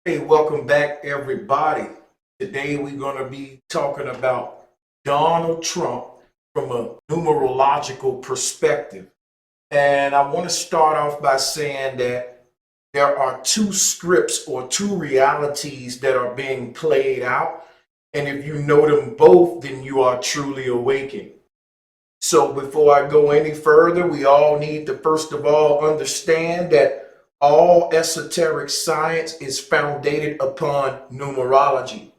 Hey, welcome back, everybody. Today we're going to be talking about Donald Trump from a numerological perspective. And I want to start off by saying that there are two scripts or two realities that are being played out. And if you know them both, then you are truly awakened. So before I go any further, we all need to first of all understand that all esoteric science is founded upon numerology.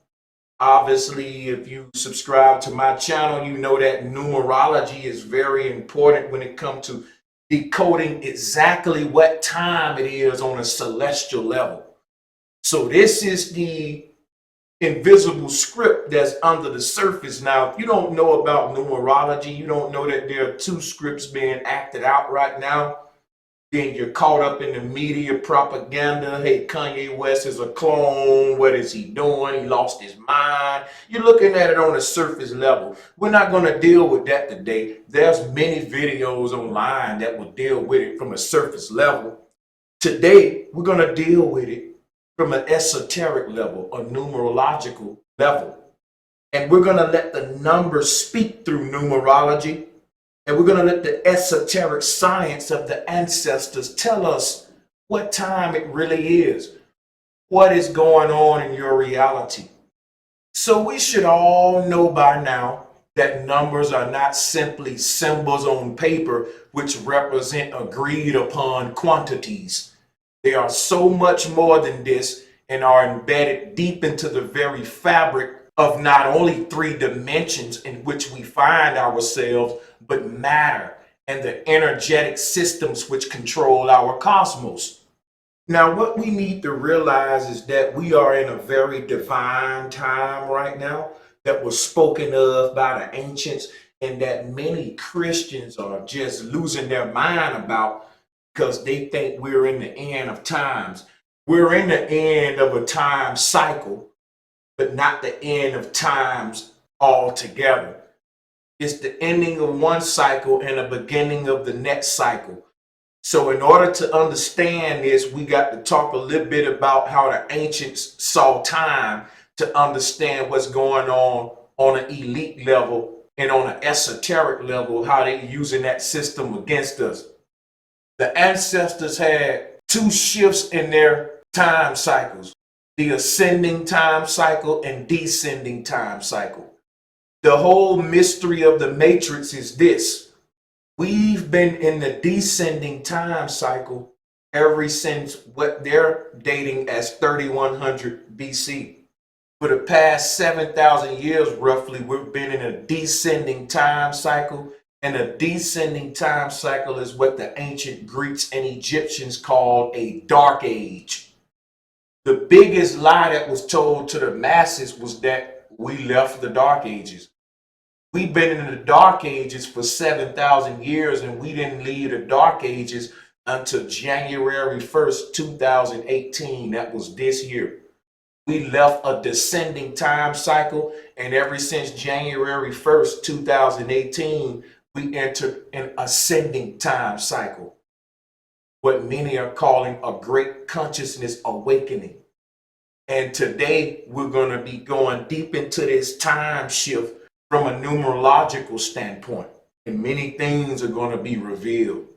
Obviously, if you subscribe to my channel, you know that numerology is very important when it comes to decoding exactly what time it is on a celestial level. So this is the invisible script that's under the surface. Now, if you don't know about numerology, you don't know that there are two scripts being acted out right now, then you're caught up in the media propaganda. Hey, Kanye West is a clone. What is he doing? He lost his mind. You're looking at it on a surface level. We're not going to deal with that today. There's many videos online that will deal with it from a surface level. Today, we're going to deal with it from an esoteric level, a numerological level. And we're going to let the numbers speak through numerology. And we're going to let the esoteric science of the ancestors tell us what time it really is, what is going on in your reality. So we should all know by now that numbers are not simply symbols on paper which represent agreed upon quantities. They are so much more than this and are embedded deep into the very fabric of not only three dimensions in which we find ourselves, but matter and the energetic systems which control our cosmos. Now, what we need to realize is that we are in a very divine time right now that was spoken of by the ancients, and that many Christians are just losing their mind about because they think we're in the end of times. We're in the end of a time cycle, but not the end of times altogether. It's the ending of one cycle and the beginning of the next cycle. So in order to understand this, we got to talk a little bit about how the ancients saw time to understand what's going on an elite level and on an esoteric level, how they're using that system against us. The ancestors had two shifts in their time cycles, the ascending time cycle and descending time cycle. The whole mystery of the matrix is this: we've been in the descending time cycle ever since what they're dating as 3100 BC. For the past 7,000 years, roughly, we've been in a descending time cycle. And a descending time cycle is what the ancient Greeks and Egyptians called a dark age. The biggest lie that was told to the masses was that we left the dark ages. We've been in the dark ages for 7,000 years, and we didn't leave the dark ages until January 1st, 2018. That was this year. We left a descending time cycle, and ever since January 1st, 2018, we entered an ascending time cycle, what many are calling a great consciousness awakening. And today we're going to be going deep into this time shift from a numerological standpoint, and many things are going to be revealed.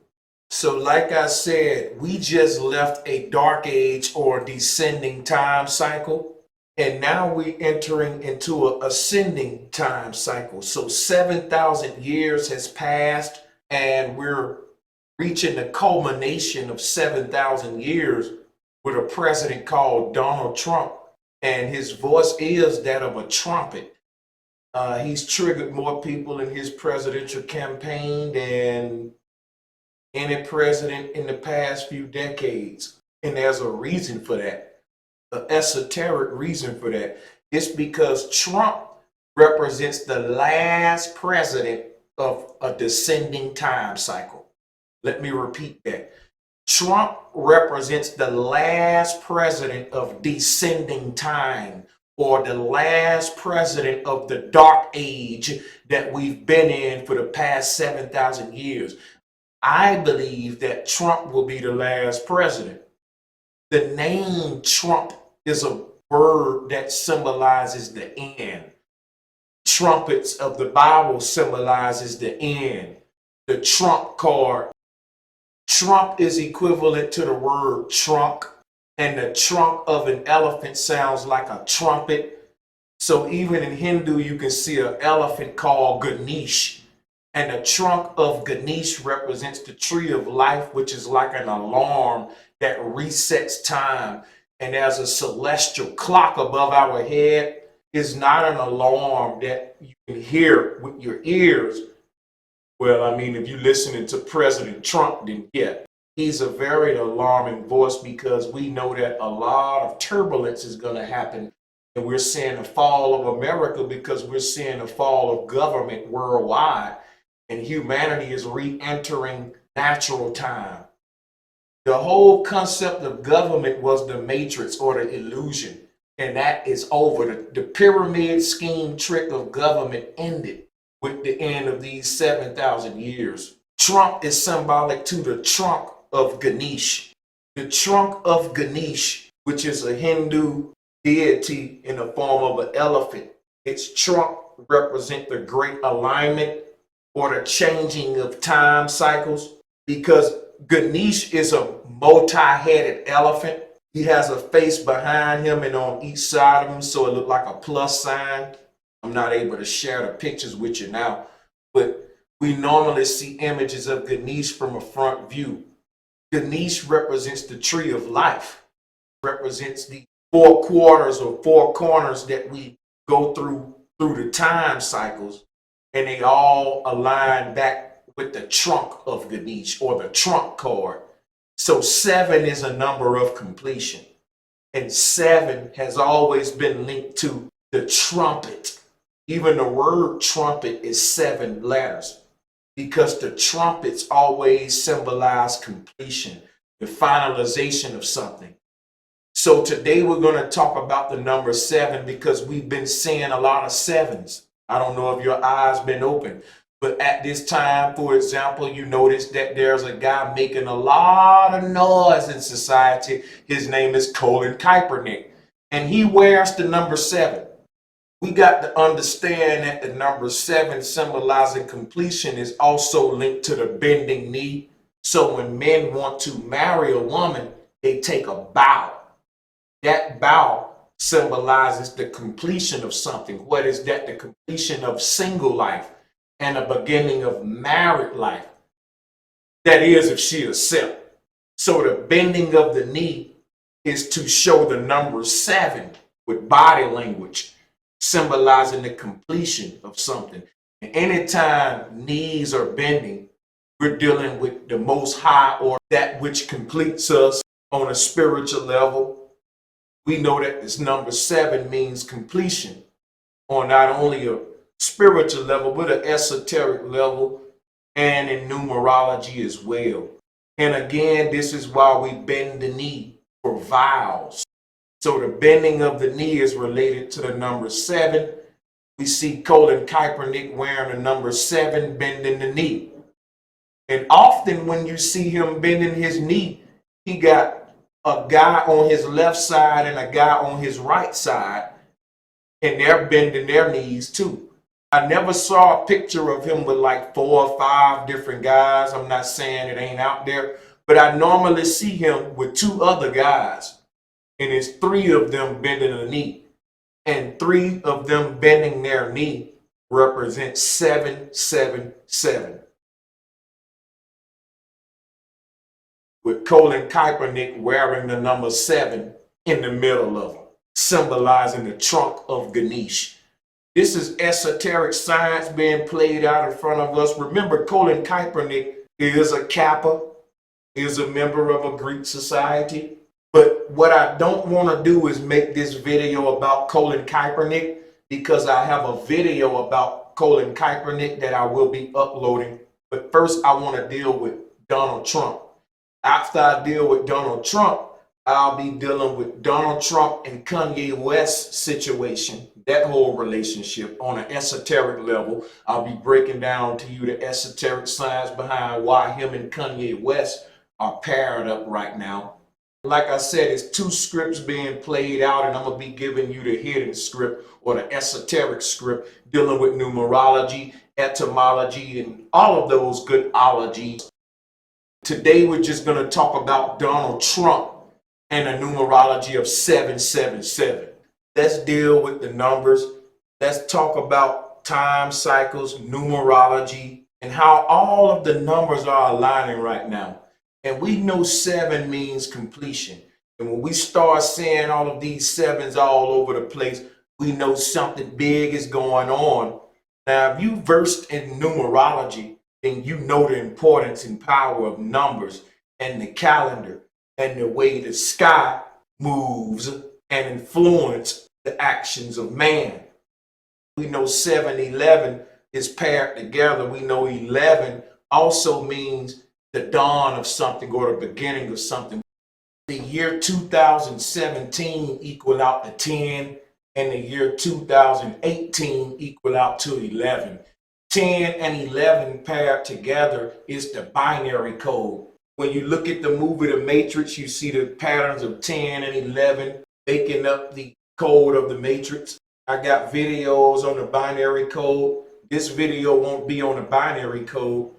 So like I said, we just left a dark age or descending time cycle, and now we're entering into an ascending time cycle. So 7,000 years has passed, and we're reaching the culmination of 7,000 years with a president called Donald Trump, and his voice is that of a trumpet. He's triggered more people in his presidential campaign than any president in the past few decades. And there's a reason for that, an esoteric reason for that. It's because Trump represents the last president of a descending time cycle. Let me repeat that. Trump represents the last president of descending time, or the last president of the dark age that we've been in for the past 7,000 years. I believe that Trump will be the last president. The name Trump is a word that symbolizes the end. Trumpets of the Bible symbolizes the end. The trump card. Trump is equivalent to the word trunk, and the trunk of an elephant sounds like a trumpet. So even in Hindu, you can see an elephant called Ganesh. And the trunk of Ganesh represents the tree of life, which is like an alarm that resets time. And there's a celestial clock above our head. It's not an alarm that you can hear with your ears. Well, I mean, if you're listening to President Trump, then yeah, he's a very alarming voice because we know that a lot of turbulence is going to happen. And we're seeing the fall of America because we're seeing the fall of government worldwide. And humanity is re-entering natural time. The whole concept of government was the matrix or the illusion, and that is over. The pyramid scheme trick of government ended with the end of these 7,000 years. Trump is symbolic to the trunk of Ganesh. The trunk of Ganesh, which is a Hindu deity in the form of an elephant. Its trunk represents the great alignment or the changing of time cycles, because Ganesh is a multi-headed elephant. He has a face behind him and on each side of him, so it looks like a plus sign. I'm not able to share the pictures with you now, but we normally see images of Ganesh from a front view. Ganesh represents the tree of life, represents the four quarters or four corners that we go through the time cycles, and they all align back with the trunk of Ganesh or the trunk card. So 7 is a number of completion, and 7 has always been linked to the trumpet. Even the word trumpet is 7 letters because the trumpets always symbolize completion, the finalization of something. So today we're going to talk about the number 7 because we've been seeing a lot of 7s. I don't know if your eyes been open, but at this time, for example, you notice that there's a guy making a lot of noise in society. His name is Colin Kaepernick, and he wears the number 7. We got to understand that the number 7 symbolizing completion is also linked to the bending knee. So when men want to marry a woman, they take a bow. That bow symbolizes the completion of something. What is that? The completion of single life and the beginning of married life. That is, if she accepts. So the bending of the knee is to show the number 7 with body language, symbolizing the completion of something. And anytime knees are bending, we're dealing with the Most High or that which completes us on a spiritual level. We know that this number 7 means completion on not only a spiritual level, but an esoteric level and in numerology as well. And again, this is why we bend the knee for vows. So the bending of the knee is related to the number 7. We see Colin Kaepernick wearing the number 7, bending the knee. And often when you see him bending his knee, he got a guy on his left side and a guy on his right side, and they're bending their knees too. I never saw a picture of him with like 4 or 5 different guys. I'm not saying it ain't out there, but I normally see him with 2 other guys, and it's 3 of them bending the knee, and 3 of them bending their knee represents 777. With Colin Kaepernick wearing the number 7 in the middle of them, symbolizing the trunk of Ganesh. This is esoteric science being played out in front of us. Remember, Colin Kaepernick is a Kappa, is a member of a Greek society. But what I don't want to do is make this video about Colin Kaepernick, because I have a video about Colin Kaepernick that I will be uploading. But first, I want to deal with Donald Trump. After I deal with Donald Trump, I'll be dealing with Donald Trump and Kanye West's situation, that whole relationship on an esoteric level. I'll be breaking down to you the esoteric science behind why him and Kanye West are paired up right now. Like I said, it's two scripts being played out, and I'm going to be giving you the hidden script or the esoteric script dealing with numerology, etymology, and all of those good ologies. Today, we're just going to talk about Donald Trump and the numerology of 777. Let's deal with the numbers. Let's talk about time cycles, numerology, and how all of the numbers are aligning right now. And we know seven means completion. And when we start seeing all of these sevens all over the place, we know something big is going on. Now, if you versed in numerology, then you know the importance and power of numbers and the calendar and the way the sky moves and influence the actions of man. We know 7-11 is paired together. We know 11 also means the dawn of something or the beginning of something. The year 2017 equal out to 10, and the year 2018 equal out to 11. 10 and 11 paired together is the binary code. When you look at the movie The Matrix, you see the patterns of 10 and 11 making up the code of the Matrix. I got videos on the binary code. This video won't be on the binary code,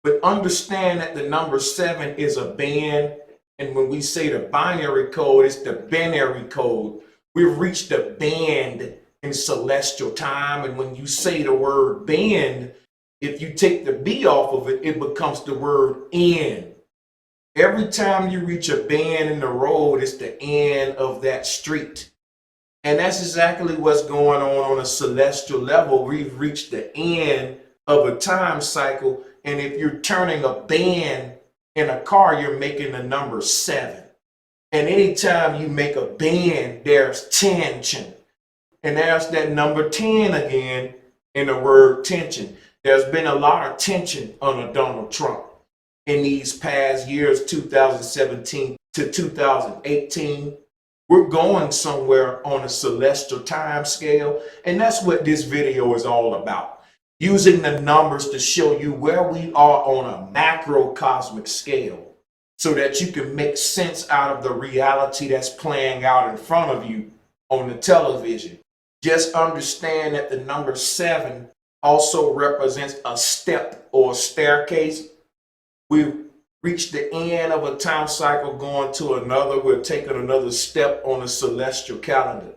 but understand that the number 7 is a band. And when we say the binary code, it's the binary code. We've reached a band in celestial time. And when you say the word band, if you take the B off of it, it becomes the word end. Every time you reach a bend in the road, it's the end of that street. And that's exactly what's going on a celestial level. We've reached the end of a time cycle. And if you're turning a bend in a car, you're making the number 7. And anytime you make a bend, there's tension. And there's that number 10 again in the word tension. There's been a lot of tension under Donald Trump in these past years, 2017 to 2018. We're going somewhere on a celestial time scale, and that's what this video is all about. Using the numbers to show you where we are on a macrocosmic scale so that you can make sense out of the reality that's playing out in front of you on the television. Just understand that the number 7 also represents a step or a staircase. We've reached the end of a time cycle going to another. We're taking another step on the celestial calendar.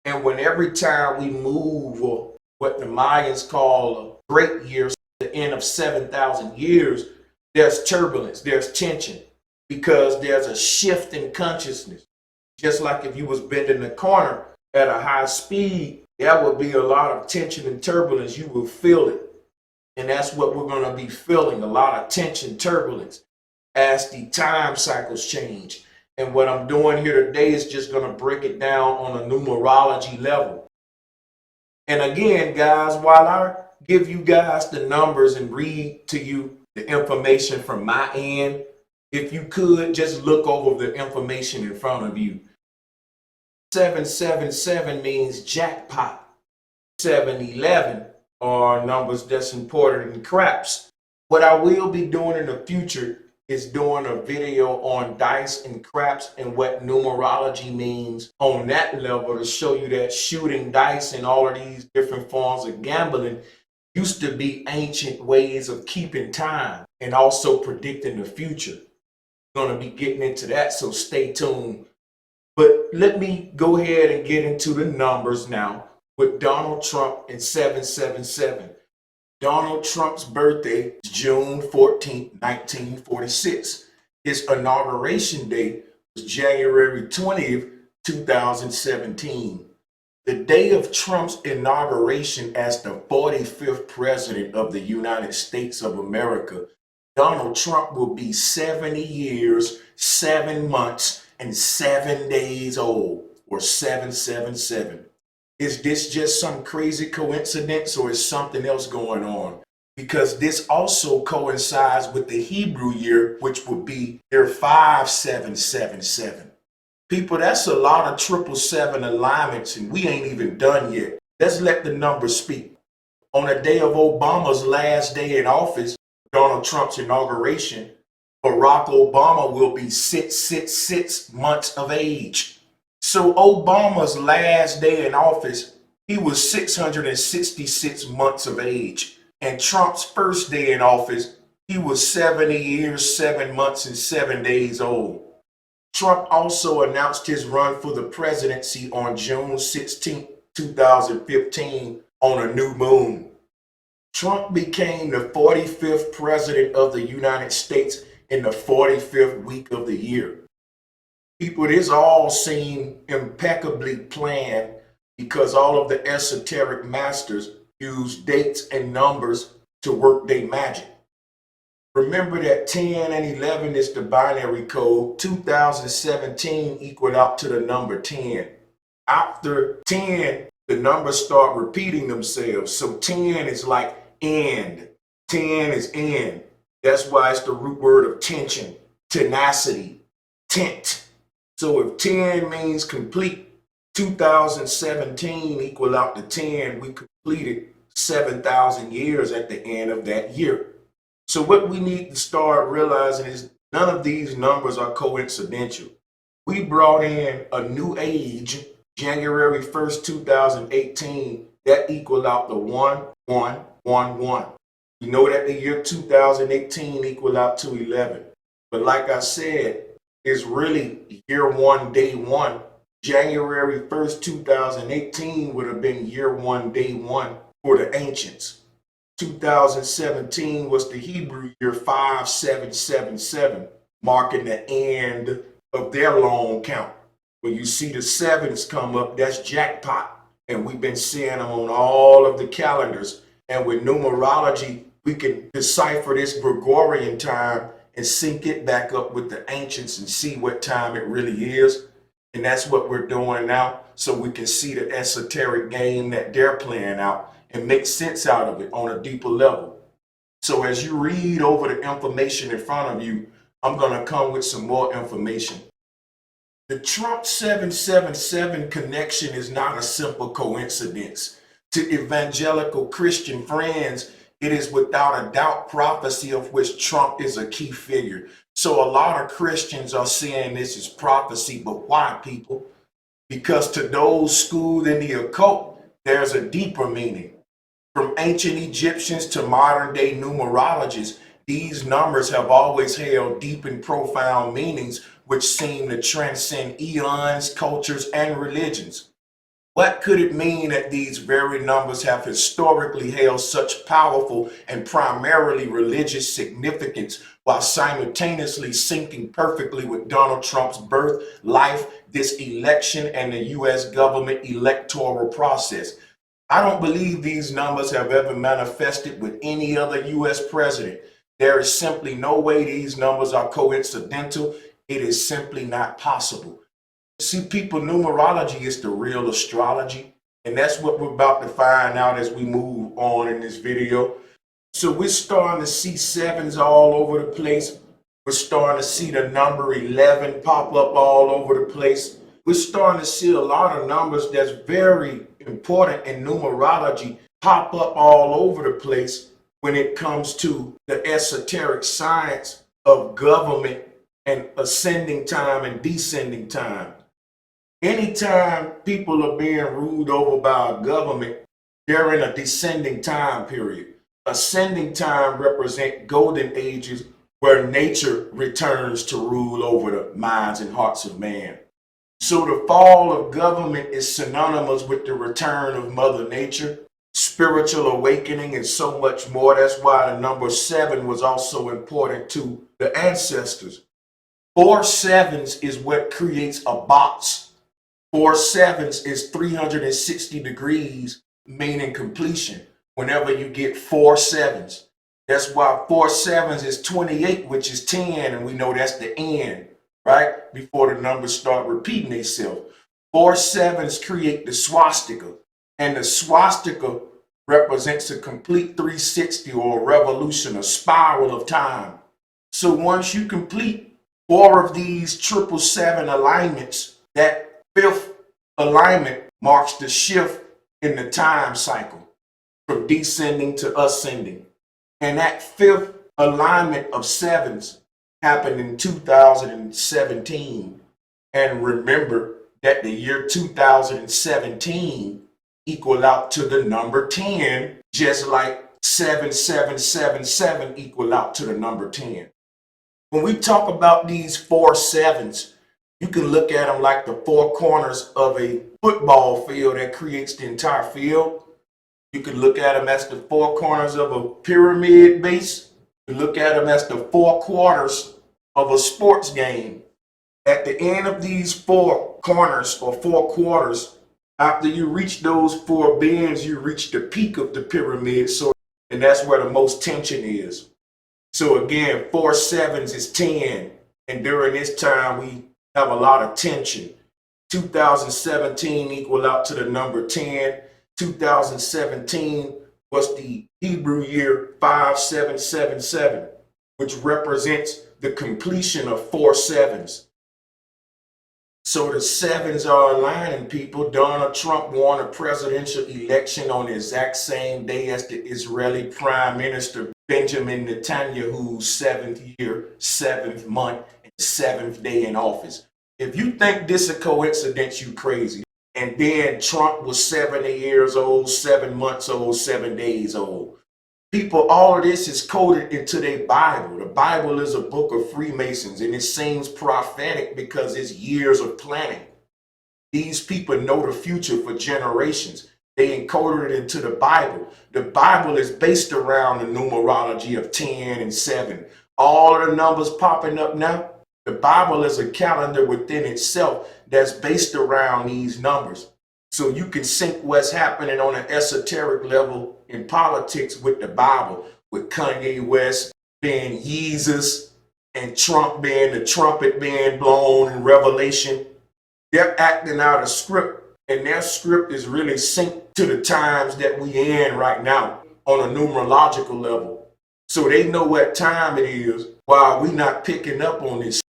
And when every time we move, or what the Mayans call a great year, the end of 7,000 years, there's turbulence, there's tension, because there's a shift in consciousness. Just like if you was bending the corner at a high speed, there would be a lot of tension and turbulence. You will feel it. And that's what we're going to be feeling, a lot of tension, turbulence, as the time cycles change. And what I'm doing here today is just going to break it down on a numerology level. And again, guys, while I give you guys the numbers and read to you the information from my end, if you could just look over the information in front of you. 777 means jackpot. 711 are numbers that's important in craps. What I will be doing in the future is doing a video on dice and craps and what numerology means on that level, to show you that shooting dice and all of these different forms of gambling used to be ancient ways of keeping time and also predicting the future. I'm going to be getting into that, so stay tuned. But let me go ahead and get into the numbers now with Donald Trump and 777. Donald Trump's birthday is June 14, 1946. His inauguration date was January 20th, 2017. The day of Trump's inauguration as the 45th president of the United States of America, Donald Trump will be 70 years, 7 months, and 7 days old, or 777. Is this just some crazy coincidence, or is something else going on? Because this also coincides with the Hebrew year, which would be their 5777. People, that's a lot of 777 alignments, and we ain't even done yet. Let's let the numbers speak. On the day of Obama's last day in office, Donald Trump's inauguration, Barack Obama will be 666 months of age. So Obama's last day in office, he was 666 months of age. And Trump's first day in office, he was 70 years, 7 months, and 7 days old. Trump also announced his run for the presidency on June 16, 2015, on a new moon. Trump became the 45th president of the United States in the 45th week of the year. People, this all seemed impeccably planned because all of the esoteric masters use dates and numbers to work their magic. Remember that 10 and 11 is the binary code. 2017 equaled out to the number 10. After 10, the numbers start repeating themselves. So 10 is like end. 10 is end. That's why it's the root word of tension, tenacity, tent. So if 10 means complete, 2017 equal out to 10, we completed 7,000 years at the end of that year. So what we need to start realizing is none of these numbers are coincidental. We brought in a new age, January 1st, 2018, that equaled out to 1111. You know that the year 2018 equaled out to 11. But like I said, it's really year one, day one. January 1st, 2018 would have been year one, day one for the ancients. 2017 was the Hebrew year 5777, marking the end of their long count. When you see the sevens come up, that's jackpot. And we've been seeing them on all of the calendars. And with numerology, we can decipher this Gregorian time and sync it back up with the ancients and see what time it really is. And that's what we're doing now, so we can see the esoteric game that they're playing out and make sense out of it on a deeper level. So as you read over the information in front of you, I'm going to come with some more information. The Trump 777 connection is not a simple coincidence. To evangelical Christian friends, it is without a doubt prophecy of which Trump is a key figure. So a lot of Christians are saying this is prophecy, but why, people? Because to those schooled in the occult, there's a deeper meaning. From ancient Egyptians to modern day numerologists, these numbers have always held deep and profound meanings which seem to transcend eons, cultures, and religions. What could it mean that these very numbers have historically held such powerful and primarily religious significance while simultaneously syncing perfectly with Donald Trump's birth, life, this election, and the U.S. government electoral process? I don't believe these numbers have ever manifested with any other U.S. president. There is simply no way these numbers are coincidental. It is simply not possible. See, people, numerology is the real astrology, and that's what we're about to find out as we move on in this video. So we're starting to see sevens all over the place. We're starting to see the number 11 pop up all over the place. We're starting to see a lot of numbers that's very important in numerology pop up all over the place when it comes to the esoteric science of government and ascending time and descending time. Anytime people are being ruled over by a government, they're in a descending time period. Ascending time represents golden ages where nature returns to rule over the minds and hearts of man. So the fall of government is synonymous with the return of Mother Nature, spiritual awakening, and so much more. That's why the number 7 was also important to the ancestors. 4 sevens is what creates a box. 4 sevens is 360 degrees, meaning completion. Whenever you get 4 sevens, that's why 4 sevens is 28, which is 10, and we know that's the end, right? Before the numbers start repeating themselves. 4 sevens create the swastika, and the swastika represents a complete 360 or a revolution, a spiral of time. So once you complete 4 of these 777 alignments, that 5th alignment marks the shift in the time cycle from descending to ascending. And that 5th alignment of sevens happened in 2017. And remember that the year 2017 equal out to the number 10, just like 7777 equal out to the number 10. When we talk about these 4 sevens, you can look at them like the 4 corners of a football field that creates the entire field. You can look at them as the 4 corners of a pyramid base. You look at them as the 4 quarters of a sports game. At the end of these 4 corners or 4 quarters, after you reach those 4 bends, you reach the peak of the pyramid. So, and that's where the most tension is. So again, 4 sevens is 10. And during this time, we have a lot of tension. 2017 equal out to the number 10. 2017 was the Hebrew year 5777, which represents the completion of 4 sevens. So the sevens are aligning, people. Donald Trump won a presidential election on the exact same day as the Israeli Prime Minister Benjamin Netanyahu's 7th year, 7th month, and 7th day in office. If you think this is a coincidence, you crazy. And then Trump was 70 years old, 7 months old, 7 days old. People, all of this is coded into their Bible. The Bible is a book of Freemasons, and it seems prophetic because it's years of planning. These people know the future for generations. They encoded it into the Bible. The Bible is based around the numerology of 10 and 7. All of the numbers popping up now, the Bible is a calendar within itself that's based around these numbers. So you can sync what's happening on an esoteric level in politics with the Bible, with Kanye West being Jesus and Trump being the trumpet being blown in Revelation. They're acting out a script, and their script is really synced to the times that we in right now on a numerological level. So they know what time it is while we not picking up on this.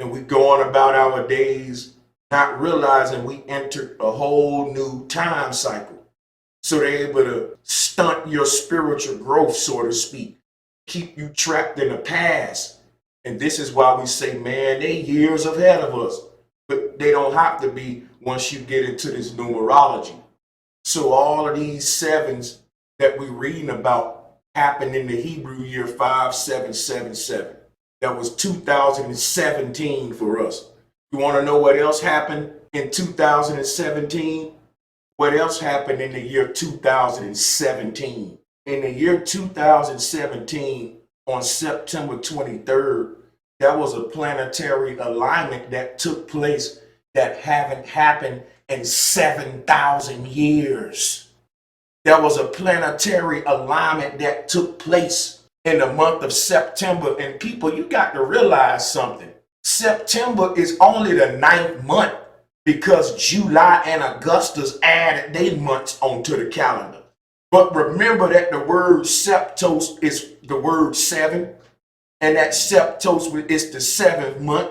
And we go on about our days not realizing we entered a whole new time cycle. So they're able to stunt your spiritual growth, so to speak, keep you trapped in the past. And this is why we say, man, they years ahead of us. But they don't have to be once you get into this numerology. So all of these sevens that we're reading about happened in the Hebrew year 5777. That was 2017 for us. You want to know what else happened in 2017? What else happened in the year 2017? In the year 2017, on September 23rd, there was a planetary alignment that took place that haven't happened in 7,000 years. There was a planetary alignment that took place in the month of September. And people, you got to realize something. September is only the 9th month because July and Augustus added their months onto the calendar. But remember that the word septos is the word 7, and that septos is the 7th month.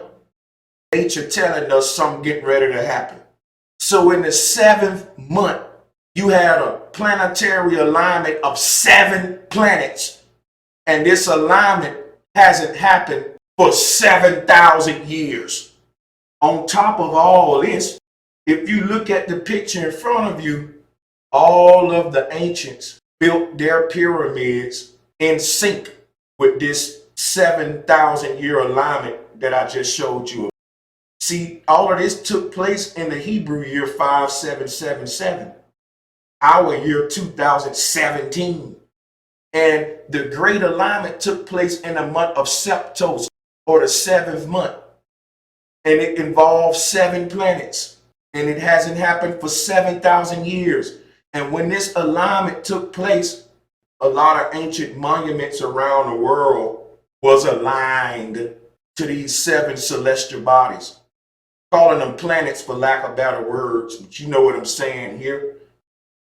Nature telling us something getting ready to happen. So in the 7th month, you had a planetary alignment of 7 planets, and this alignment hasn't happened for 7,000 years. On top of all this, if you look at the picture in front of you, all of the ancients built their pyramids in sync with this 7,000 year alignment that I just showed you. See, all of this took place in the Hebrew year 5777, our year 2017. And the great alignment took place in the month of Septos, or the 7th month. And it involves 7 planets. And it hasn't happened for 7,000 years. And when this alignment took place, a lot of ancient monuments around the world was aligned to these 7 celestial bodies. Calling them planets for lack of better words, but you know what I'm saying here.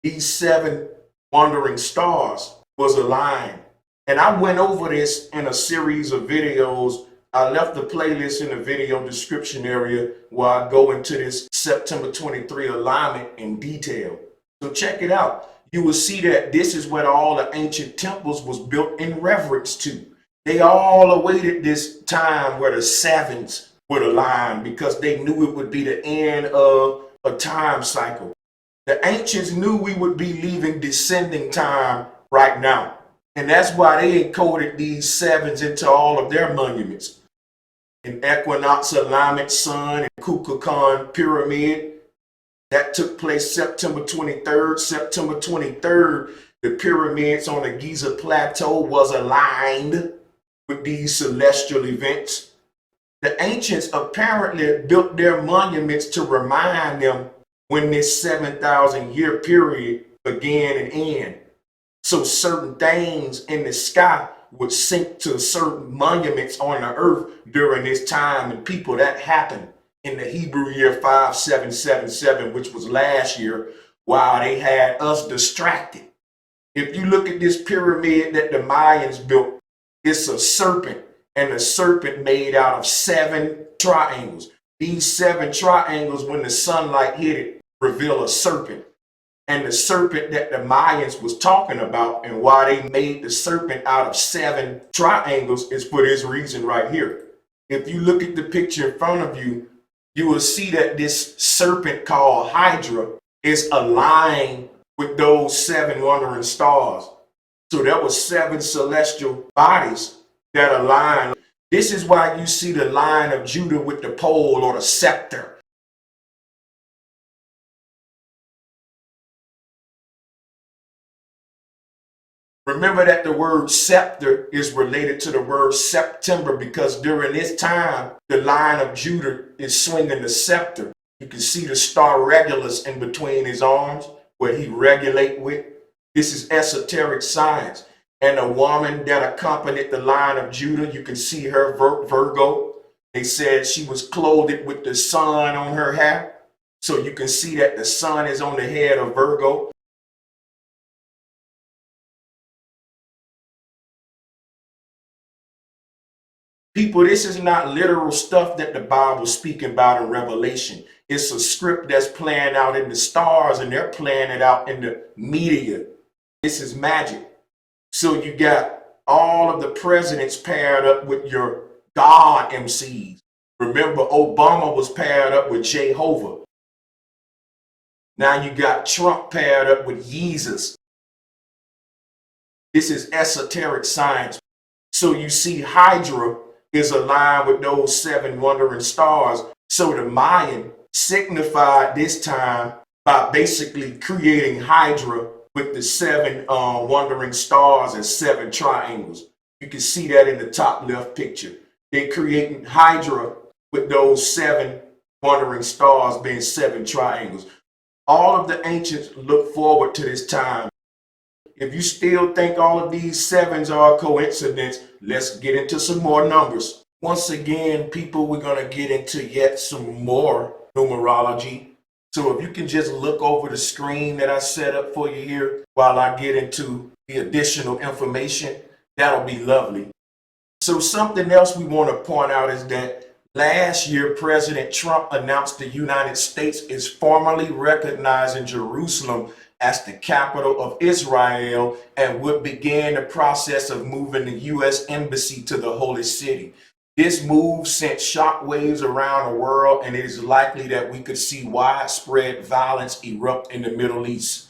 These 7 wandering stars was aligned. And I went over this in a series of videos. I left the playlist in the video description area where I go into this September 23 alignment in detail. So check it out. You will see that this is what all the ancient temples was built in reverence to. They all awaited this time where the sevens would align because they knew it would be the end of a time cycle. The ancients knew we would be leaving descending time right now. And that's why they encoded these sevens into all of their monuments. In equinox alignment, sun, and Kukulkan pyramid, that took place September 23rd. September 23rd, the pyramids on the Giza Plateau was aligned with these celestial events. The ancients apparently built their monuments to remind them when this 7,000 year period began and ended. So certain things in the sky would sink to certain monuments on the earth during this time, and people, that happened in the Hebrew year 5777, which was last year, while they had us distracted. If you look at this pyramid that the Mayans built, it's a serpent, and a serpent made out of 7 triangles. These 7 triangles, when the sunlight hit it, reveal a serpent. And the serpent that the Mayans was talking about, and why they made the serpent out of 7 triangles, is for this reason right here. If you look at the picture in front of you, you will see that this serpent called Hydra is aligned with those 7 wandering stars. So there were 7 celestial bodies that align. This is why you see the line of Judah with the pole or the scepter. Remember that the word scepter is related to the word September, because during this time, the line of Judah is swinging the scepter. You can see the star Regulus in between his arms where he regulate with. This is esoteric science. And the woman that accompanied the line of Judah, you can see her Virgo. They said she was clothed with the sun on her hair. So you can see that the sun is on the head of Virgo. People, this is not literal stuff that the Bible's speaking about in Revelation. It's a script that's playing out in the stars, and they're playing it out in the media. This is magic. So you got all of the presidents paired up with your God MCs. Remember, Obama was paired up with Jehovah. Now you got Trump paired up with Jesus. This is esoteric science. So you see Hydra is aligned with those 7 wandering stars. So the Mayan signified this time by basically creating Hydra with the 7 wandering stars as 7 triangles. You can see that in the top left picture. They're creating Hydra with those 7 wandering stars being 7 triangles. All of the ancients look forward to this time. If you still think all of these 7s are a coincidence, let's get into some more numbers. Once again, people, we're going to get into yet some more numerology. So if you can just look over the screen that I set up for you here while I get into the additional information, that'll be lovely. So something else we want to point out is that last year, President Trump announced the United States is formally recognizing Jerusalem as the capital of Israel and would begin the process of moving the U.S. Embassy to the Holy City. This move sent shockwaves around the world, and it is likely that we could see widespread violence erupt in the Middle East.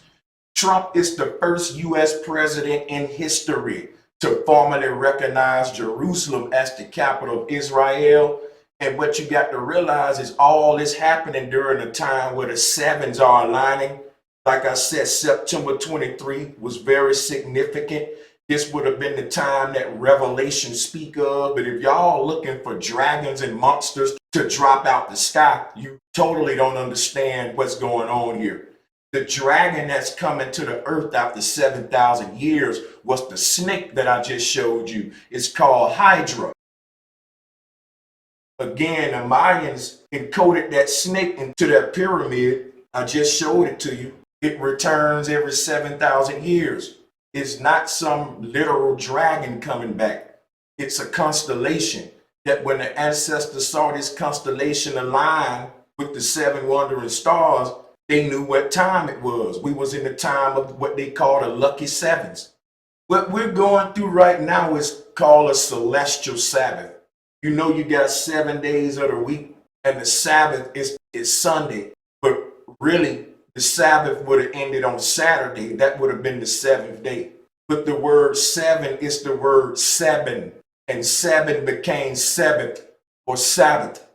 Trump is the first U.S. president in history to formally recognize Jerusalem as the capital of Israel. And what you got to realize is all this happening during a time where the 7s are aligning. Like I said, September 23 was very significant. This would have been the time that Revelation speak of. But if y'all looking for dragons and monsters to drop out the sky, you totally don't understand what's going on here. The dragon that's coming to the earth after 7,000 years was the snake that I just showed you. It's called Hydra. Again, the Mayans encoded that snake into that pyramid. I just showed it to you. It returns every 7,000 years. It's not some literal dragon coming back. It's a constellation that when the ancestors saw this constellation align with the 7 wandering stars, they knew what time it was. We was in the time of what they call the lucky 7s. What we're going through right now is called a celestial Sabbath. You know, you got 7 days of the week, and the Sabbath is Sunday. But really, the Sabbath would have ended on Saturday. That would have been the seventh day. But the word seven is the word seven, and seven became Sabbath or Sabbath.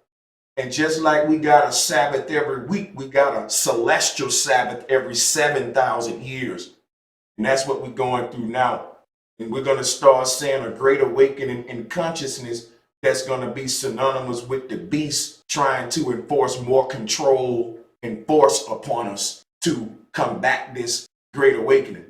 And just like we got a Sabbath every week, we got a celestial Sabbath every 7,000 years. And that's what we're going through now. And we're going to start seeing a great awakening in consciousness that's going to be synonymous with the beast trying to enforce more control and force upon us to combat this great awakening.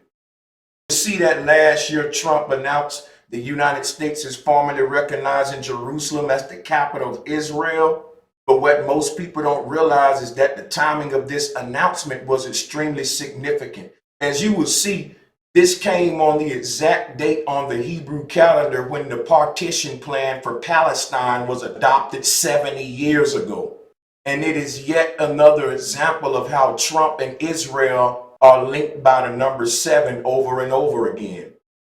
You see that last year Trump announced the United States is formally recognizing Jerusalem as the capital of Israel. But what most people don't realize is that the timing of this announcement was extremely significant. As you will see, this came on the exact date on the Hebrew calendar when the partition plan for Palestine was adopted 70 years ago. And it is yet another example of how Trump and Israel are linked by the number seven over and over again.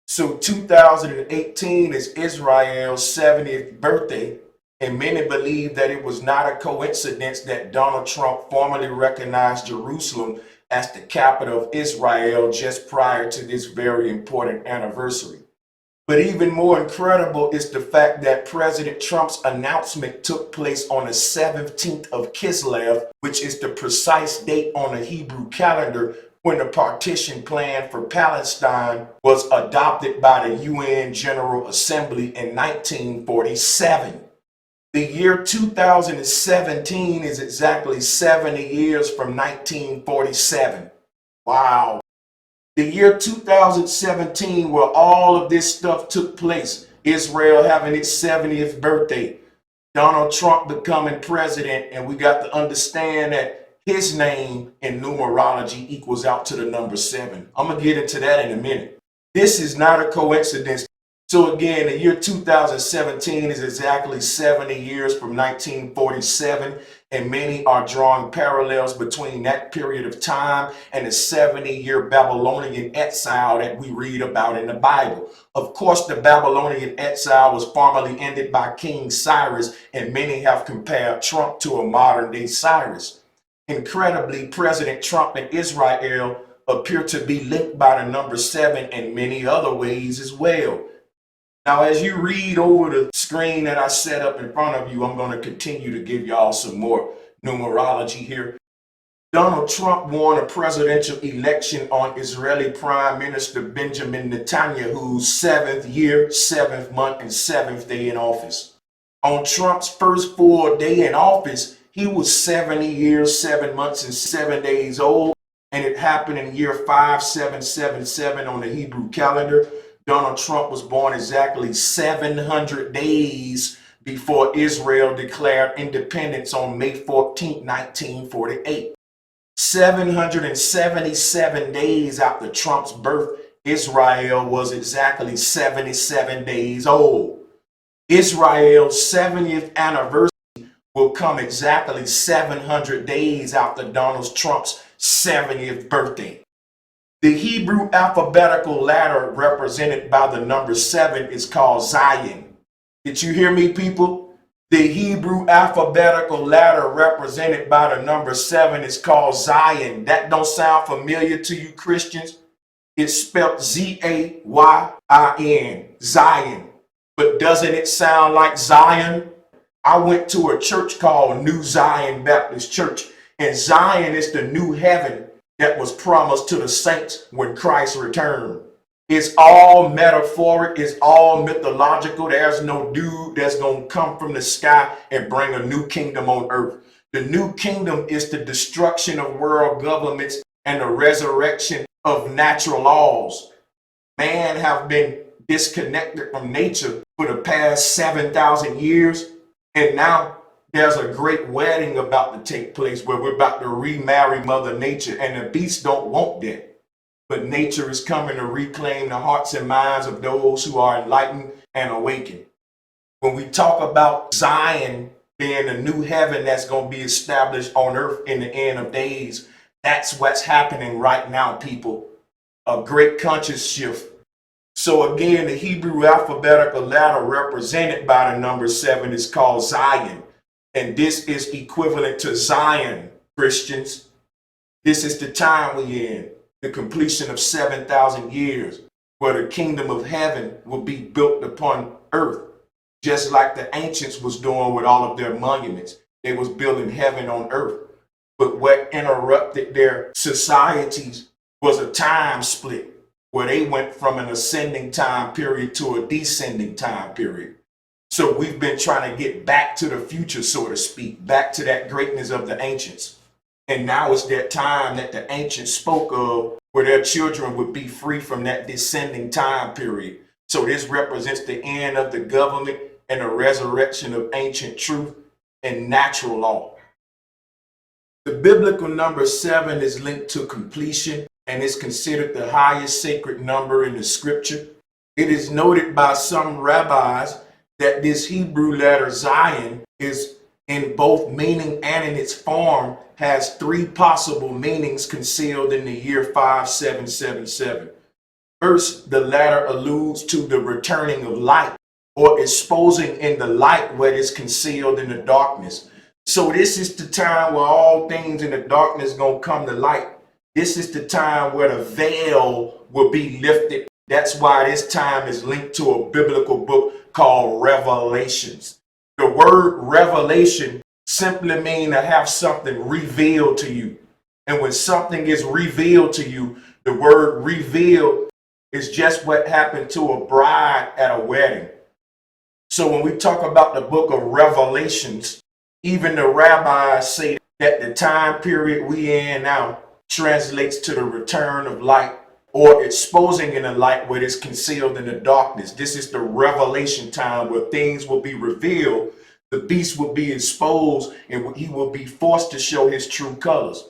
So 2018 is Israel's 70th birthday, and many believe that it was not a coincidence that Donald Trump formally recognized Jerusalem as the capital of Israel just prior to this very important anniversary. But even more incredible is the fact that President Trump's announcement took place on the 17th of Kislev, which is the precise date on the Hebrew calendar when the partition plan for Palestine was adopted by the UN General Assembly in 1947. The year 2017 is exactly 70 years from 1947. Wow. The year 2017, where all of this stuff took place, Israel having its 70th birthday, Donald Trump becoming president, and we got to understand that his name in numerology equals out to the number seven. I'm going to get into that in a minute. This is not a coincidence. So again, the year 2017 is exactly 70 years from 1947, and many are drawing parallels between that period of time and the 70-year Babylonian exile that we read about in the Bible. Of course, the Babylonian exile was formally ended by King Cyrus, and many have compared Trump to a modern-day Cyrus. Incredibly, President Trump and Israel appear to be linked by the number seven in many other ways as well. Now, as you read over the screen that I set up in front of you, I'm going to continue to give y'all some more numerology here. Donald Trump won a presidential election on Israeli Prime Minister Benjamin Netanyahu's seventh year, seventh month, and seventh day in office. On Trump's first full day in office, he was 70 years, 7 months, and 7 days old, and it happened in year 5777 on the Hebrew calendar. Donald Trump was born exactly 700 days before Israel declared independence on May 14, 1948. 777 days after Trump's birth, Israel was exactly 77 days old. Israel's 70th anniversary will come exactly 700 days after Donald Trump's 70th birthday. The Hebrew alphabetical ladder represented by the number seven is called Zion. Did you hear me, people? The Hebrew alphabetical ladder represented by the number seven is called Zion. That don't sound familiar to you Christians? It's spelled Z-A-Y-I-N, Zion. But doesn't it sound like Zion? I went to a church called New Zion Baptist Church, and Zion is the new heaven that was promised to the saints when Christ returned. It's all metaphoric, it's all mythological. There's no dude that's going to come from the sky and bring a new kingdom on earth. The new kingdom is the destruction of world governments and the resurrection of natural laws. Man have been disconnected from nature for the past 7,000 years, and now there's a great wedding about to take place where we're about to remarry Mother Nature, and the beasts don't want that. But nature is coming to reclaim the hearts and minds of those who are enlightened and awakened. When we talk about Zion being a new heaven that's going to be established on earth in the end of days, that's what's happening right now, people. A great conscious shift. So again, the Hebrew alphabetical ladder represented by the number 7 is called Zion. And this is equivalent to Zion, Christians. This is the time we in, the completion of 7,000 years, where the kingdom of heaven will be built upon earth, just like the ancients was doing with all of their monuments. They was building heaven on earth. But what interrupted their societies was a time split, where they went from an ascending time period to a descending time period. So we've been trying to get back to the future, so to speak, back to that greatness of the ancients. And now it's that time that the ancients spoke of, where their children would be free from that descending time period. So this represents the end of the government and the resurrection of ancient truth and natural law. The biblical number 7 is linked to completion and is considered the highest sacred number in the scripture. It is noted by some rabbis that this Hebrew letter Zion is in both meaning and in its form has 3 possible meanings concealed in the year 5777. First, the latter alludes to the returning of light, or exposing in the light what is concealed in the darkness. So this is the time where all things in the darkness gonna come to light. This is the time where the veil will be lifted. That's why this time is linked to a biblical book called Revelations. The word revelation simply means to have something revealed to you. And when something is revealed to you, the word revealed is just what happened to a bride at a wedding. So when we talk about the book of Revelations, even the rabbis say that the time period we in now translates to the return of light, or exposing in the light what is concealed in the darkness. This is the revelation time where things will be revealed, the beast will be exposed, and he will be forced to show his true colors.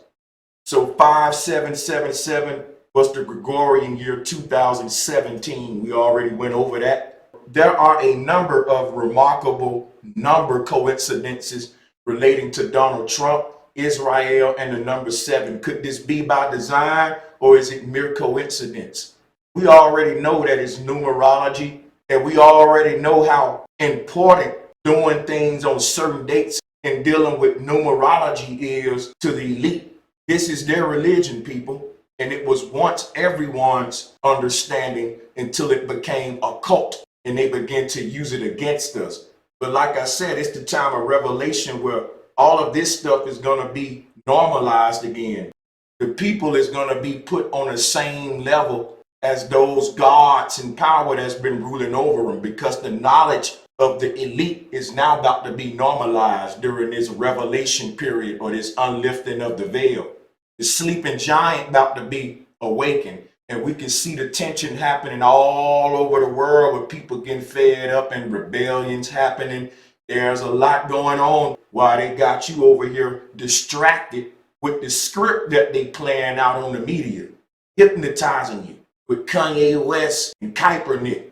So 5777 was the Gregorian year 2017. We already went over that. There are a number of remarkable number coincidences relating to Donald Trump, Israel, and the number 7. Could this be by design, or is it mere coincidence? We already know that it's numerology, and we already know how important doing things on certain dates and dealing with numerology is to the elite. This is their religion, people, and it was once everyone's understanding until it became a cult and they began to use it against us. But like I said, it's the time of revelation where all of this stuff is going to be normalized again. The people is going to be put on the same level as those gods in power that's been ruling over them, because the knowledge of the elite is now about to be normalized during this revelation period, or this unlifting of the veil. The sleeping giant about to be awakened, and we can see the tension happening all over the world with people getting fed up and rebellions happening. There's a lot going on while they got you over here distracted with the script that they playing out on the media, hypnotizing you with Kanye West and Kaepernick.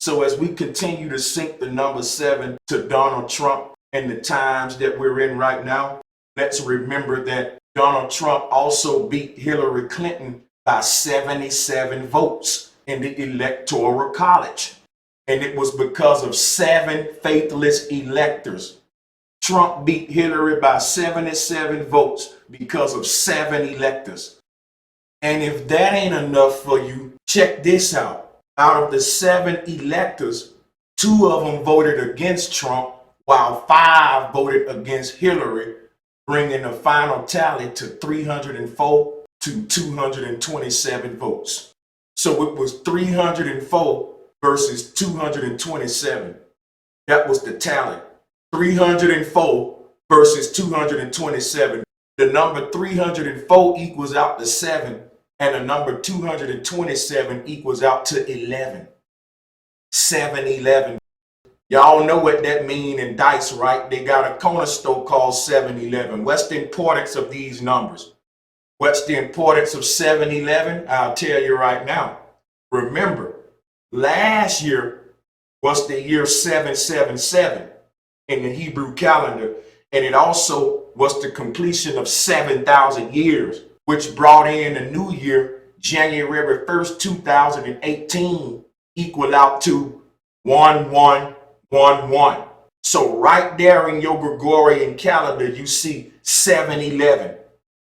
So as we continue to sync the number 7 to Donald Trump and the times that we're in right now, let's remember that Donald Trump also beat Hillary Clinton by 77 votes in the Electoral College. And it was because of 7 faithless electors. Trump beat Hillary by 77 votes because of 7 electors. And if that ain't enough for you, check this out. Out of the 7 electors, 2 of them voted against Trump, while 5 voted against Hillary, bringing the final tally to 304 to 227 votes. So it was 304 versus 227. That was the tally. 304 versus 227. The number 304 equals out to 7, and the number 227 equals out to 11. 7-11. Y'all know what that mean in dice, right? They got a cornerstone called 7-11. What's the importance of these numbers? What's the importance of 7-11? I'll tell you right now. Remember, last year was the year 777 in the Hebrew calendar, and it also was the completion of 7,000 years, which brought in the new year, January 1st, 2018, equal out to 1111. So right there in your Gregorian calendar, you see 711,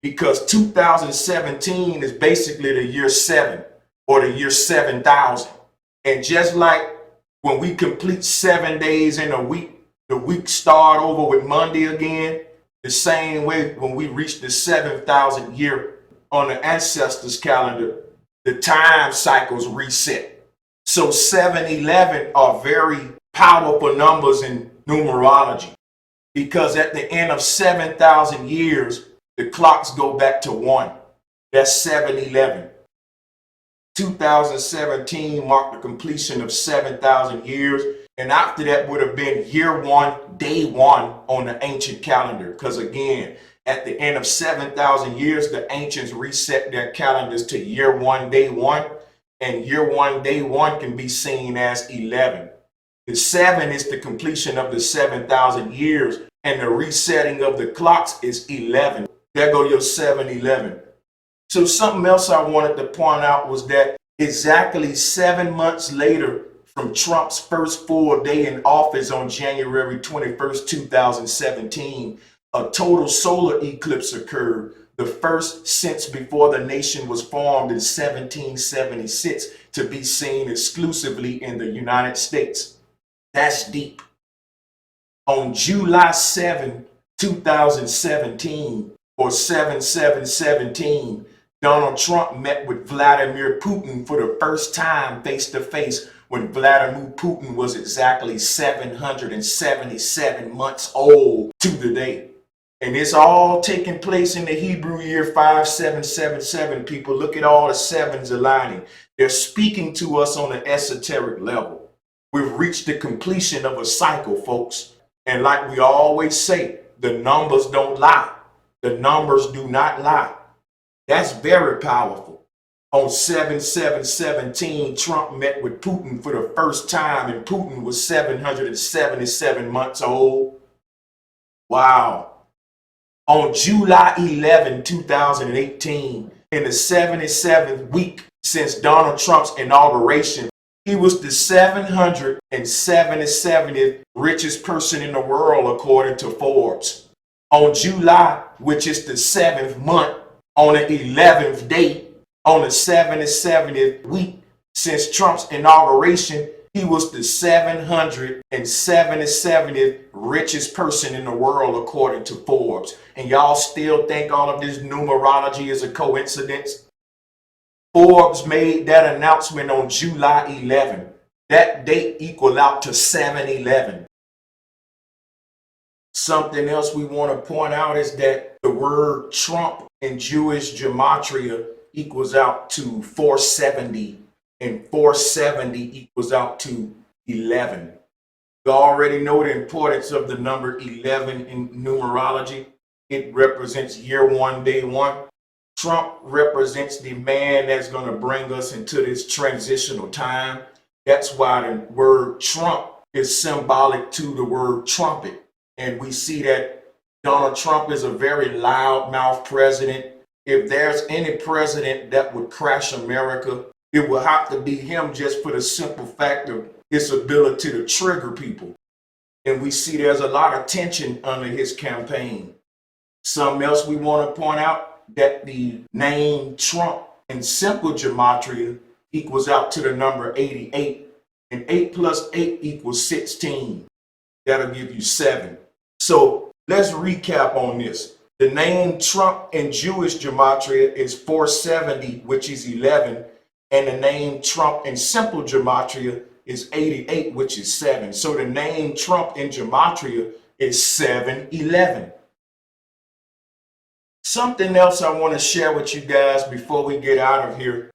because 2017 is basically the year 7 or the year 7,000. And just like when we complete 7 days in a week, the week start over with Monday again. The same way when we reach the 7,000th year on the ancestors calendar, the time cycles reset. So 711 are very powerful numbers in numerology, because at the end of 7,000 years, the clocks go back to 1. That's 711. 2017 marked the completion of 7,000 years. And after that would have been year 1, day 1 on the ancient calendar. Because again, at the end of 7,000 years, the ancients reset their calendars to year 1, day 1. And year 1, day 1 can be seen as 11. The 7 is the completion of the 7,000 years. And the resetting of the clocks is 11. There go your 711. So something else I wanted to point out was that exactly 7 months later from Trump's first full day in office on January 21st, 2017, a total solar eclipse occurred, the first since before the nation was formed in 1776, to be seen exclusively in the United States. That's deep. On July 7, 2017, or 7/7/17, Donald Trump met with Vladimir Putin for the first time face to face when Vladimir Putin was exactly 777 months old to the day. And it's all taking place in the Hebrew year 5777. People, look at all the sevens aligning. They're speaking to us on an esoteric level. We've reached the completion of a cycle, folks. And like we always say, the numbers don't lie. The numbers do not lie. That's very powerful. On 7/7/17, Trump met with Putin for the first time, and Putin was 777 months old. Wow. On July 11, 2018, in the 77th week since Donald Trump's inauguration, he was the 777th richest person in the world, according to Forbes. On July, which is the 7th month, on the 11th day, on the 77th week since Trump's inauguration, he was the 777th richest person in the world, according to Forbes. And y'all still think all of this numerology is a coincidence? Forbes made that announcement on July 11. That date equal out to 711. Something else we want to point out is that the word Trump in Jewish gematria equals out to 470, and 470 equals out to 11. You already know the importance of the number 11 in numerology. It represents year 1, day 1. Trump represents the man that's going to bring us into this transitional time. That's why the word Trump is symbolic to the word trumpet. And we see that Donald Trump is a very loudmouth president. If there's any president that would crash America, it will have to be him, just for the simple fact of his ability to trigger people. And we see there's a lot of tension under his campaign. Something else we want to point out, that the name Trump in simple gematria equals out to the number 88. And 8 plus 8 equals 16. That'll give you 7. So let's recap on this. The name Trump in Jewish gematria is 470, which is 11. And the name Trump in simple gematria is 88, which is 7. So the name Trump in gematria is 711. Something else I want to share with you guys before we get out of here.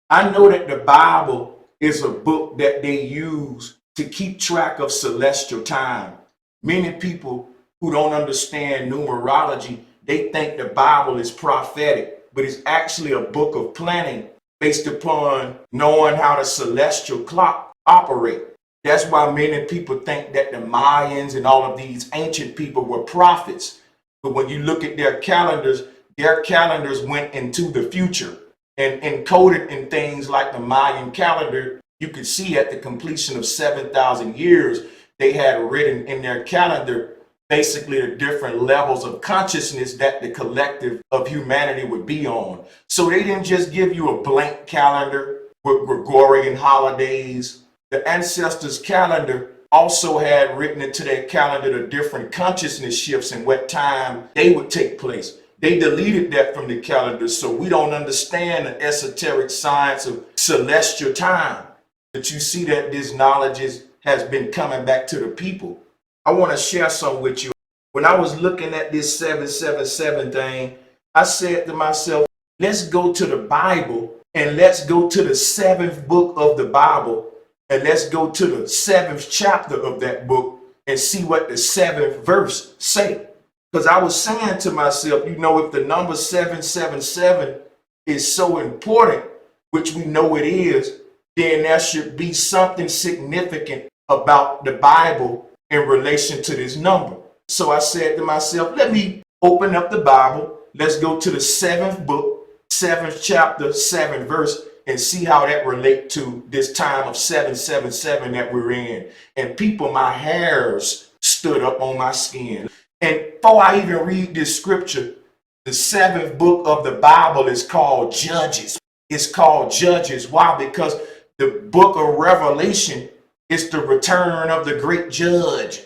I know that the Bible is a book that they use to keep track of celestial time. Many people who don't understand numerology, they think the Bible is prophetic, but it's actually a book of planning based upon knowing how the celestial clock operate. That's why many people think that the Mayans and all of these ancient people were prophets. But when you look at their calendars went into the future and encoded in things like the Mayan calendar. You could see at the completion of 7,000 years, they had written in their calendar basically the different levels of consciousness that the collective of humanity would be on. So they didn't just give you a blank calendar with Gregorian holidays. The ancestors' calendar also had written into their calendar the different consciousness shifts and what time they would take place. They deleted that from the calendar, so we don't understand the esoteric science of celestial time. But you see that this knowledge has been coming back to the people. I want to share some with you. When I was looking at this 777 thing, I said to myself, let's go to the Bible and let's go to the 7th book of the Bible and let's go to the 7th chapter of that book and see what the 7th verse say. Because I was saying to myself, you know, if the number 777 is so important, which we know it is, then there should be something significant about the Bible in relation to this number. So I said to myself, let me open up the Bible. Let's go to the 7th book, 7th chapter, 7th verse, and see how that relates to this time of 777 that we're in. And people, my hairs stood up on my skin. And before I even read this scripture, the 7th book of the Bible is called Judges. It's called Judges. Why? Because the book of Revelation is the return of the great judge.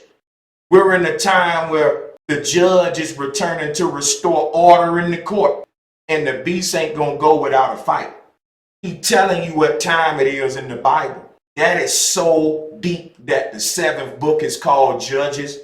We're in a time where the judge is returning to restore order in the court. And the beast ain't going to go without a fight. He's telling you what time it is in the Bible. That is so deep that the 7th book is called Judges.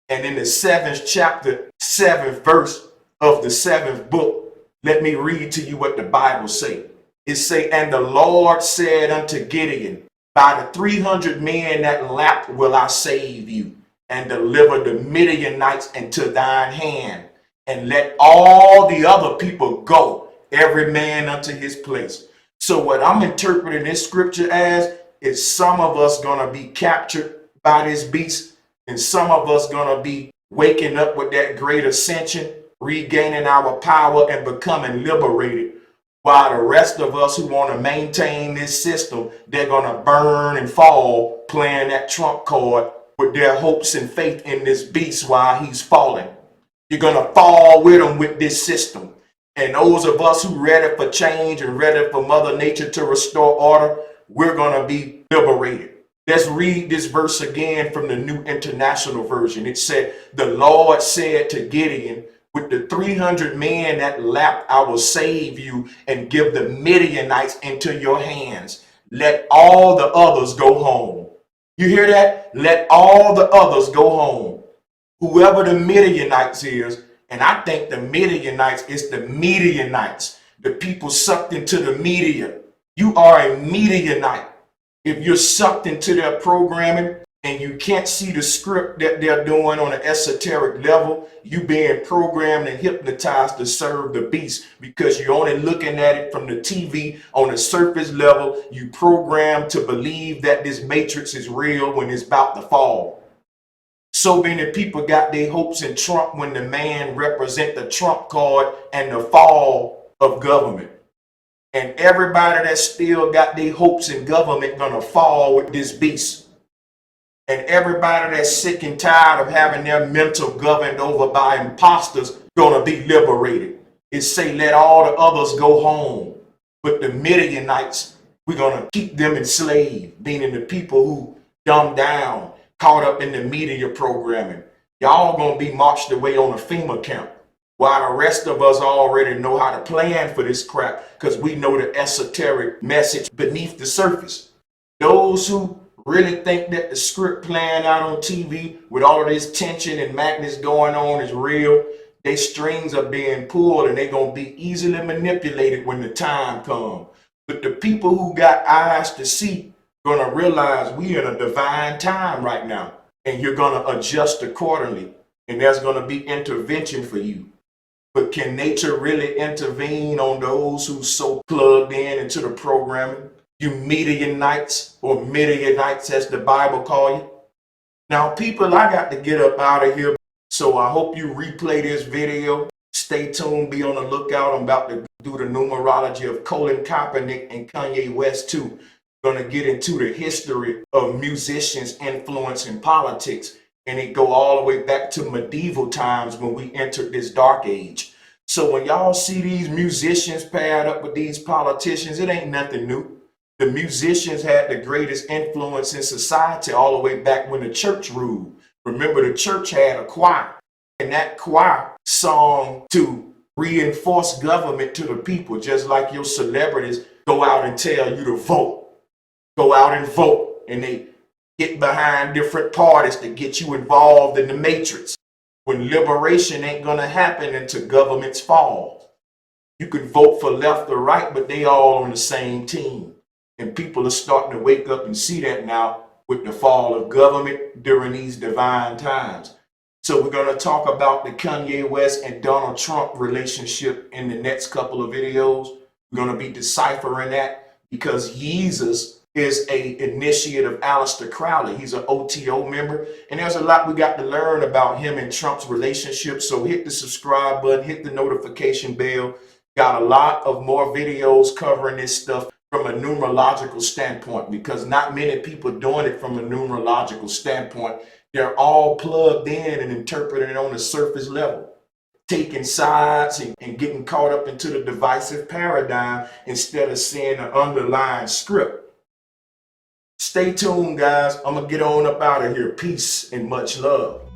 And in the 7th chapter, 7th verse of the 7th book, let me read to you what the Bible say. It say, and the Lord said unto Gideon, by the 300 men that lapped will I save you, and deliver the Midianites into thine hand, and let all the other people go, every man unto his place. So what I'm interpreting this scripture as is some of us gonna be captured by this beast, and some of us gonna be waking up with that great ascension, regaining our power and becoming liberated. While the rest of us who want to maintain this system, they're going to burn and fall playing that trump card with their hopes and faith in this beast while he's falling. You're going to fall with him with this system. And those of us who ready for change and ready for Mother Nature to restore order, we're going to be liberated. Let's read this verse again from the New International Version. It said, the Lord said to Gideon, with the 300 men that lapped, I will save you and give the Midianites into your hands. Let all the others go home. You hear that? Let all the others go home. Whoever the Midianites is, and I think the Midianites is the Midianites, the people sucked into the media. You are a Midianite. If you're sucked into their programming, and you can't see the script that they're doing on an esoteric level, you being programmed and hypnotized to serve the beast because you're only looking at it from the TV on a surface level. You programmed to believe that this matrix is real when it's about to fall. So many people got their hopes in Trump when the man represent the Trump card and the fall of government. And everybody that still got their hopes in government gonna fall with this beast. And everybody that's sick and tired of having their mental governed over by imposters gonna be liberated. It say let all the others go home. But the Midianites, we're gonna keep them enslaved, meaning the people who dumbed down, caught up in the media programming. Y'all gonna be marched away on a FEMA camp. While the rest of us already know how to plan for this crap because we know the esoteric message beneath the surface. Those who really think that the script playing out on TV with all of this tension and madness going on is real, their strings are being pulled and they're going to be easily manipulated when the time comes. But the people who got eyes to see going to realize we in a divine time right now, and you're going to adjust accordingly, and there's going to be intervention for you. But can nature really intervene on those who so plugged in into the programming? You Midianites, or Midianites as the Bible call you. Now people, I got to get up out of here. So I hope you replay this video. Stay tuned, be on the lookout. I'm about to do the numerology of Colin Kaepernick and Kanye West too. Going to get into the history of musicians influencing politics, and it go all the way back to medieval times when we entered this dark age. So when y'all see these musicians paired up with these politicians, it ain't nothing new. The musicians had the greatest influence in society all the way back when the church ruled. Remember, the church had a choir, and that choir sung to reinforce government to the people, just like your celebrities go out and tell you to vote. Go out and vote, and they get behind different parties to get you involved in the matrix. When liberation ain't gonna happen until governments fall. You can vote for left or right, but they all on the same team. And people are starting to wake up and see that now with the fall of government during these divine times. So we're going to talk about the Kanye West and Donald Trump relationship in the next couple of videos. We're going to be deciphering that because Jesus is a initiate of Aleister Crowley. He's an OTO member, and there's a lot we got to learn about him and Trump's relationship. So hit the subscribe button, hit the notification bell. Got a lot of more videos covering this stuff from a numerological standpoint, because not many people doing it from a numerological standpoint. They're all plugged in and interpreting it on the surface level, taking sides and getting caught up into the divisive paradigm instead of seeing the underlying script. Stay tuned, guys. I'm going to get on up out of here. Peace and much love.